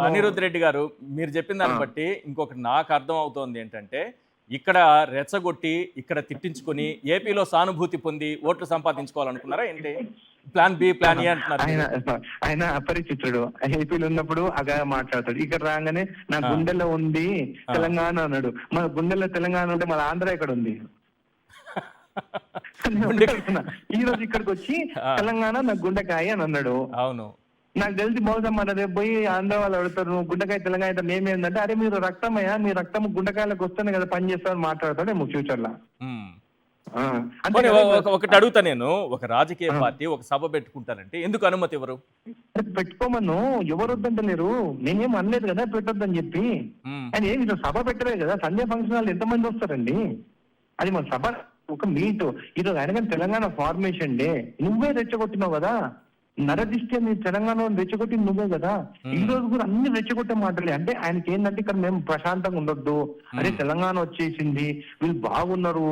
అనిరుద్ రెడ్డి గారు, మీరు చెప్పిన దాన్ని బట్టి ఇంకొకటి నాకు అర్థం అవుతోంది ఏంటంటే, ఇక్కడ రెచ్చగొట్టి, ఇక్కడ తిట్టించుకొని, ఏపీలో సానుభూతి పొంది ఓట్లు సంపాదించుకోవాలనుకున్నారా ఏంటి? ప్లాన్ బి, ప్లాన్ ఏ అంటున్నారు ఆయన మీరు. ఆయన అపరిచితుడు. ఏపీలో ఉన్నప్పుడు అగా మాట్లాడతాడు. ఇక్కడ రాగానే నా గుండెలో ఉంది తెలంగాణ అన్నాడు. మన గుండెల్లో తెలంగాణ ఉంటే మన ఆంధ్ర ఎక్కడ ఉంది? ఈ రోజు ఇక్కడికి వచ్చి తెలంగాణ నా గుండెకాయ అని అన్నాడు. అవును, నాకు తెలిసి బహుశా మన రేపు పోయి ఆంధ్ర వాళ్ళు అడుగుతారు, నువ్వు గుండెకాయ తెలంగాణ అయితే మేమేందంటే, అరే మీరు రక్తమయ్యా, మీ రక్తం గుండెకాయలకు వస్తేనే కదా పని చేస్తామని మాట్లాడతాడు ఫ్యూచర్ లో. ఒకటి అడుగుతా నేను, ఒక రాజకీయ పార్టీ ఒక సభ పెట్టుకుంటానంటే ఎందుకు అనుమతి ఇవ్వరు? పెట్టుకోమను, ఎవరు వద్దంటలేరు, నేనేం అనలేదు కదా పెట్టొద్దని చెప్పి. ఆయన ఏమి సభ పెట్టలే కదా, సండే ఫంక్షన్ హాల్ ఎంతమంది వస్తారండి? అది మన సభ ఒక మీట్. ఈరోజు ఆయన కానీ తెలంగాణ ఫార్మేషన్ డే, నువ్వే రెచ్చగొట్టినావు కదా, నరదిష్టి నీ తెలంగాణ రెచ్చగొట్టింది నువ్వే కదా. ఈ రోజు కూడా అన్ని రెచ్చగొట్టే మాటలే. అంటే ఆయనకి ఏంటంటే ఇక్కడ మేము ప్రశాంతంగా ఉండొద్దు, అరే తెలంగాణ వచ్చేసింది, వీళ్ళు బాగున్నారు,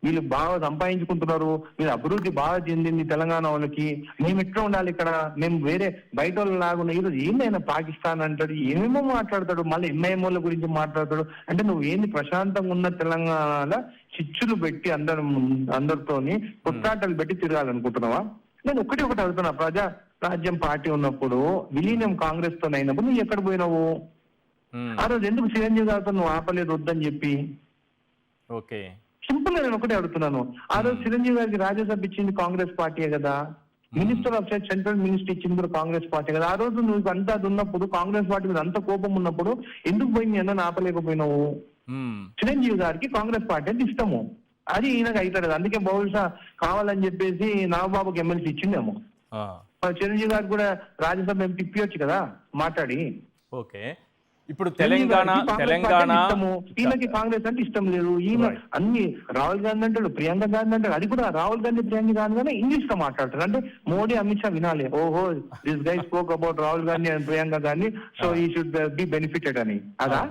వీళ్ళు బాగా సంపాదించుకుంటున్నారు, వీళ్ళు అభివృద్ధి బాగా చెందింది తెలంగాణ వాళ్ళకి, మేము ఎట్లా ఉండాలి ఇక్కడ, మేము వేరే బయట వాళ్ళు లాగున్నా. ఈరోజు ఏందైనా పాకిస్తాన్ అంటాడు, ఏమేమో మాట్లాడతాడు, మళ్ళీ ఎంఐఎంఓల గురించి మాట్లాడతాడు. అంటే నువ్వు ఏంది ప్రశాంతంగా ఉన్న తెలంగాణలో చిచ్చులు పెట్టి అందరితోని కొట్లాటలు పెట్టి తిరగాలనుకుంటున్నావా? నేను ఒకటి అడుగుతున్నా, ప్రజా రాజ్యం పార్టీ ఉన్నప్పుడు విలీనం కాంగ్రెస్ తో అయినప్పుడు నువ్వు ఎక్కడ పోయినావు? ఆ రోజు ఎందుకు చిరంజీవి గారితో నువ్వు ఆపలేదు వద్దని చెప్పి? ఓకే, సింపుల్ గా నేను ఒకటే అడుగుతున్నాను. ఆ రోజు చిరంజీవి గారికి రాజ్యసభ ఇచ్చింది కాంగ్రెస్ పార్టీయే కదా, minister of state central minister ఇచ్చింది కూడా కాంగ్రెస్ పార్టీ కదా. ఆ రోజు నువ్వు అంతా అది ఉన్నప్పుడు, కాంగ్రెస్ పార్టీ మీద అంత కోపం ఉన్నప్పుడు ఎందుకు పోయి మీ అన్నను ఆపలేకపోయినావు? చిరంజీవి గారికి కాంగ్రెస్ పార్టీ అంటే ఇష్టము, అది ఈయనకు అవుతాడు. అందుకే బహుశా కావాలని చెప్పేసి నాగబాబుకి ఎమ్మెల్సీ ఇచ్చిందేమో. చిరంజీవి గారికి కూడా రాజ్యసభ ఎంపీ ఇప్పించచ్చు కదా మాట్లాడి. ఓకే, ఇప్పుడు తెలంగాణ ఈయనకి కాంగ్రెస్ అంటే ఇష్టం లేదు. ఈయన అన్ని రాహుల్ గాంధీ అంటాడు, ప్రియాంక గాంధీ అంటాడు, అది కూడా రాహుల్ గాంధీ ప్రియాంక గాంధీ ఇంగ్లీష్ లో మాట్లాడతాడు. అంటే మోడీ అమిత్ షా వినాలి, ఓహో this guy spoke about Rahul Gandhi and Priyanka Gandhi, so ఈ షుడ్ బి బెనిఫిటెడ్ అని. అదా?